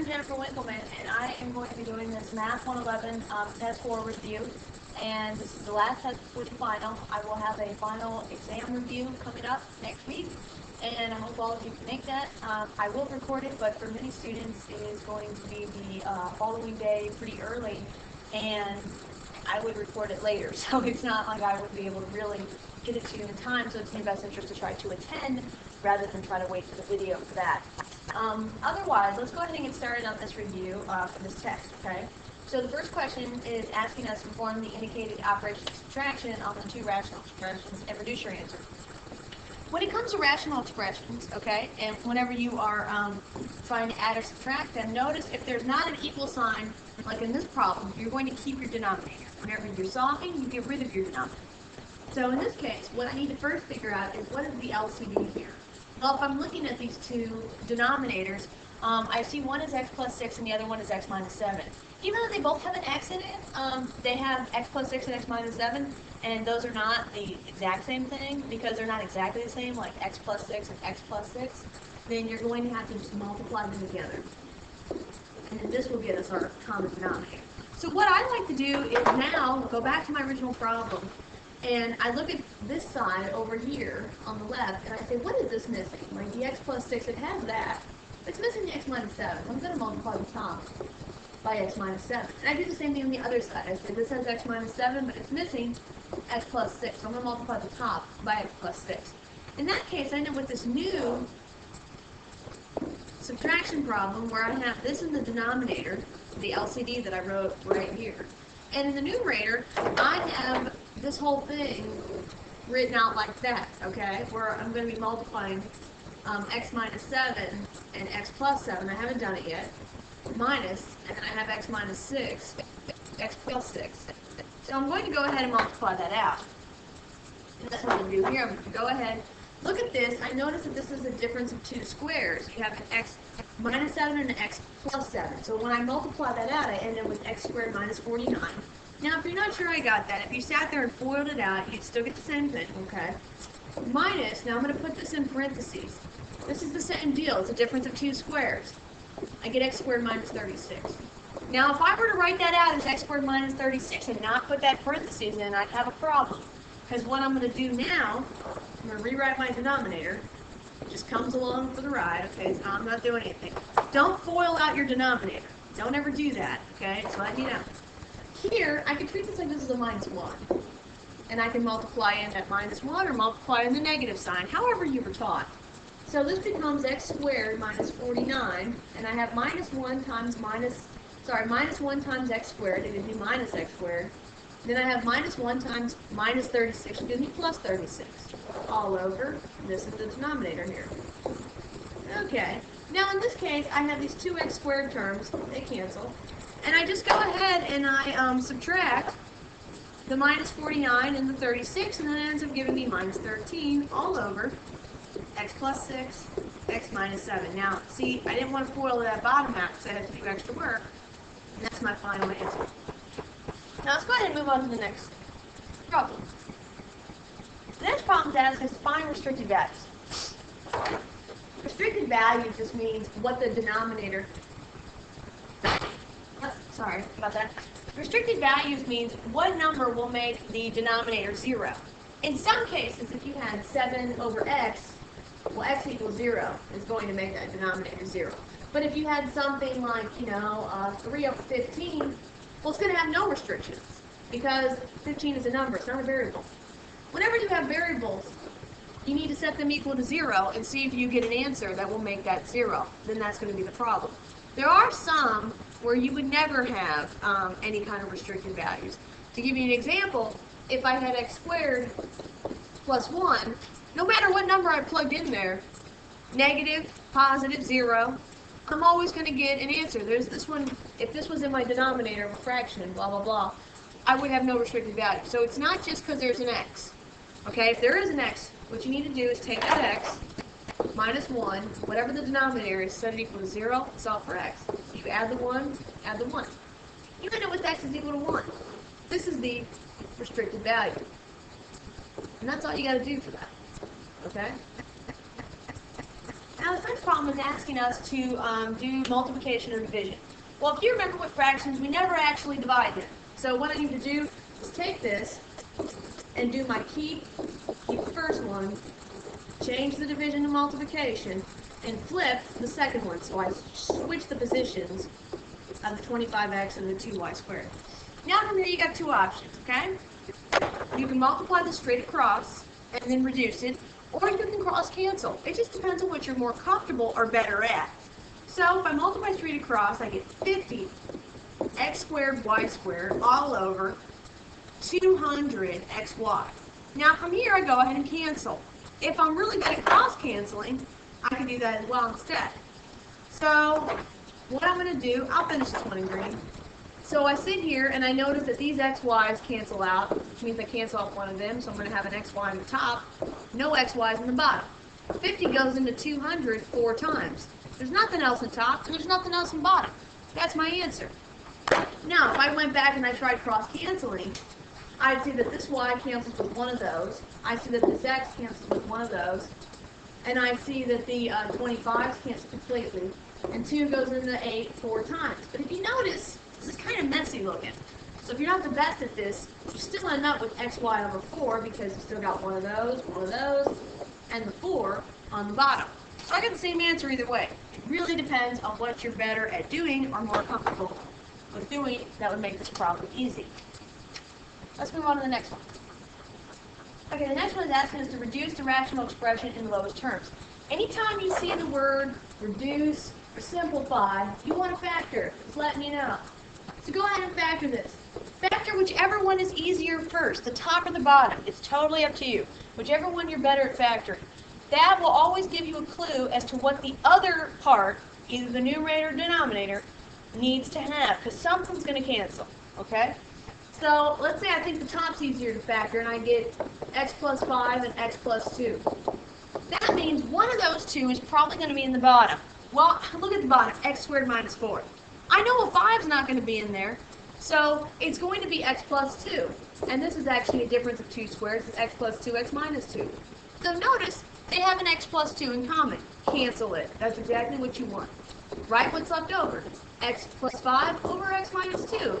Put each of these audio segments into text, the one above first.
Jennifer Winkleman, and I am going to be doing this Math 111 Test 4 review, and this is the last test for the final. I will have a final exam review coming up next week, and I hope all of you can make that. I will record it, but for many students it is going to be the following day pretty early, and I would record it later, so it's not like I would be able to really get it to you in time, so it's in your best interest to try to attend rather than try to wait for the video for that. Otherwise, let's go ahead and get started on this review for this test, okay? So the first question is asking us to perform the indicated operation of subtraction on the two rational expressions and reduce your answer. When it comes to rational expressions, okay, and whenever you are trying to add or subtract them, notice if there's not an equal sign, like in this problem, you're going to keep your denominator. Whenever you're solving, you get rid of your denominator. So in this case, what I need to first figure out is what is the LCD here? Well, if I'm looking at these two denominators, I see one is x plus 6 and the other one is x minus 7. Even though they both have an x in it, they have x plus 6 and x minus 7, and those are not the exact same thing because they're not exactly the same, like x plus 6 and x plus 6, then you're going to have to just multiply them together. And then this will get us our common denominator. So what I like to do is now go back to my original problem, and I look at this side over here on the left, and I say, what is this missing? Like the x plus 6, it has that. It's missing the x minus 7. I'm going to multiply the top by x minus 7. And I do the same thing on the other side. I say this has x minus 7, but it's missing x plus 6. So I'm going to multiply the top by x plus 6. In that case, I end up with this new subtraction problem where I have this in the denominator, the LCD that I wrote right here. And in the numerator, I have this whole thing written out like that, okay? Where I'm going to be multiplying x minus 7 and x plus 7, I haven't done it yet, minus, and then I have x minus 6, x plus 6. So I'm going to go ahead and multiply that out. And that's what I'm going to do here. I'm going to go ahead, look at this. I notice that this is a difference of two squares. You have an x minus 7 and an x plus 7. So when I multiply that out, I end up with x squared minus 49. Now, if you're not sure I got that, if you sat there and FOILed it out, you'd still get the same thing, okay? Minus, now I'm going to put this in parentheses. This is the same deal. It's a difference of two squares. I get x squared minus 36. Now, if I were to write that out as x squared minus 36 and not put that parentheses in, I'd have a problem. Because what I'm going to do now, I'm going to rewrite my denominator. It just comes along for the ride, okay? So I'm not doing anything. Don't FOIL out your denominator. Don't ever do that, okay? So I need out. Here, I can treat this like this is a minus 1. And I can multiply in that minus 1 or multiply in the negative sign, however you were taught. So this becomes x squared minus 49, and I have minus 1 times minus 1 times x squared, it would be minus x squared. Then I have minus 1 times minus 36, gives me plus 36, all over. This is the denominator here. Okay, now in this case, I have these two x squared terms, they cancel, and I just go ahead and I subtract the minus 49 and the 36, and then it ends up giving me minus 13 all over x plus 6, x minus 7. Now, see, I didn't want to FOIL that bottom half because I had to do extra work, and that's my final answer. Now, let's go ahead and move on to the next problem. The next problem asks us to find restricted values. Restricted value just means what the denominator... sorry about that. Restricted values means what number will make the denominator 0. In some cases, if you had 7 over x, well, x equals 0 is going to make that denominator 0. But if you had something like, 3 over 15, well, it's going to have no restrictions because 15 is a number, it's not a variable. Whenever you have variables, you need to set them equal to 0 and see if you get an answer that will make that 0. Then that's going to be the problem. There are some where you would never have any kind of restricted values. To give you an example, if I had x squared plus 1, no matter what number I plugged in there, negative, positive, 0, I'm always going to get an answer. There's this one, if this was in my denominator of a fraction, blah, blah, blah, I would have no restricted value. So it's not just because there's an x. Okay, if there is an x, what you need to do is take that x, minus 1, whatever the denominator is, set it equal to 0, solve for x. You add the 1, add the 1. You end up with x is equal to 1. This is the restricted value. And that's all you got to do for that. Okay? Now the first problem problem is asking us to do multiplication or division. Well, if you remember with fractions, we never actually divide them. So what I need to do is take this and do my keep the first one, change the division to multiplication, and flip the second one. So I switch the positions of the 25x and the 2y squared. Now from here you got two options, okay? You can multiply this straight across and then reduce it, or you can cross cancel. It just depends on what you're more comfortable or better at. So if I multiply straight across, I get 50 x squared y squared all over 200 xy. Now from here I go ahead and cancel. If I'm really good at cross canceling, I can do that as well instead. So what I'm going to do, I'll finish this one in green. So I sit here and I notice that these xy's cancel out, which means I cancel out one of them, so I'm going to have an xy on the top, no xy's in the bottom. 50 goes into 200 4 times. There's nothing else in top, and there's nothing else in bottom. That's my answer. Now, if I went back and I tried cross-canceling, I'd see that this y cancels with one of those, I see that this x cancels with one of those, and I see that the 25's cancel completely, and 2 goes into 8 4 times. But if you notice, this is kind of messy looking. So if you're not the best at this, you still end up with xy over 4 because you still got one of those, and the 4 on the bottom. So I get the same answer either way. It really depends on what you're better at doing or more comfortable with doing that would make this problem easy. Let's move on to the next one. Okay, the next one is asking us to reduce the rational expression in the lowest terms. Anytime you see the word reduce or simplify, you want to factor. Just letting you know. So go ahead and factor this. Factor whichever one is easier first, the top or the bottom. It's totally up to you. Whichever one you're better at factoring. That will always give you a clue as to what the other part, either the numerator or denominator, needs to have, because something's going to cancel, okay? So let's say I think the top's easier to factor, and I get x plus 5 and x plus 2. That means one of those two is probably going to be in the bottom. Well, look at the bottom, x squared minus 4. I know a 5's not going to be in there, so it's going to be x plus 2. And this is actually a difference of 2 squares. It's x plus 2x minus 2. So notice, they have an x plus 2 in common. Cancel it. That's exactly what you want. Write what's left over. X plus 5 over x minus 2.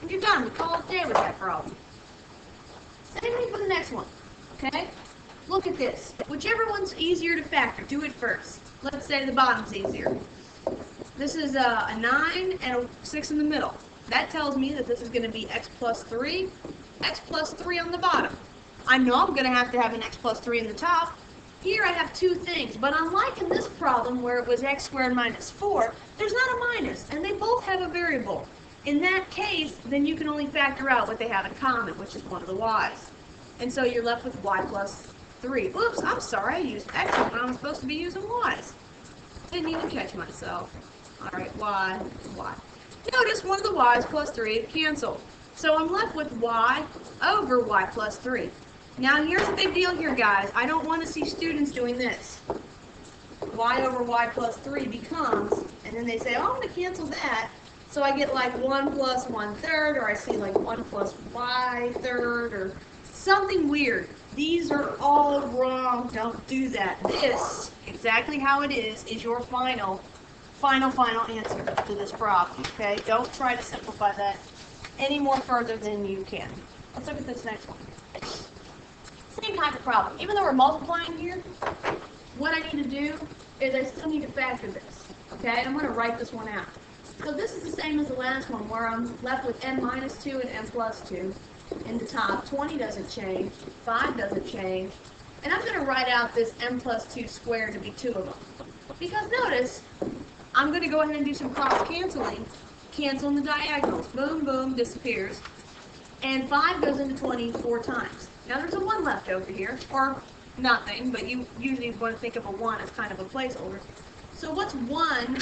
And you're done. We call it a day with that problem. Same thing for the next one. Okay? Look at this. Whichever one's easier to factor, do it first. Let's say the bottom's easier. This is a 9 and a 6 in the middle. That tells me that this is going to be x plus 3 on the bottom. I know I'm going to have an x plus 3 in the top. Here I have two things, but unlike in this problem where it was x squared minus 4, there's not a minus, and they both have a variable. In that case, then you can only factor out what they have in common, which is one of the y's. And so you're left with y plus 3. Oops, I'm sorry, I used x when I'm supposed to be using y's. Didn't even catch myself. Alright, y. Notice one of the y's plus 3 canceled. So I'm left with y over y plus 3. Now here's the big deal here, guys. I don't want to see students doing this. Y over y plus 3 becomes, and then they say, oh, I'm going to cancel that. So I get like 1 plus 1/3, or I see like 1 plus y third, or something weird. These are all wrong. Don't do that. This, exactly how it is your final answer to this problem. Okay? Don't try to simplify that any more further than you can. Let's look at this next one. Same type of problem. Even though we're multiplying here, what I need to do is I still need to factor this. Okay? I'm going to write this one out. So this is the same as the last one, where I'm left with n minus 2 and n plus 2 in the top. 20 doesn't change. 5 doesn't change. And I'm going to write out this n plus 2 squared to be 2 of them. Because notice, I'm going to go ahead and do some cross-canceling. Canceling the diagonals. Boom, boom, disappears. And 5 goes into 20 4 times. Now there's a 1 left over here, or nothing, but you usually want to think of a 1 as kind of a placeholder. So what's 1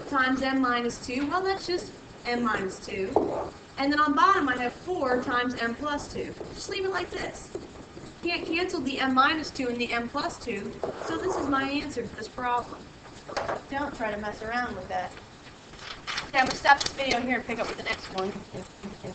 times n minus 2? Well, that's just n minus 2. And then on bottom I have 4 times n plus 2. Just leave it like this. Can't cancel the n minus 2 and the n plus 2, so this is my answer to this problem. Don't try to mess around with that. Okay, I'm going to stop this video here and pick up with the next one.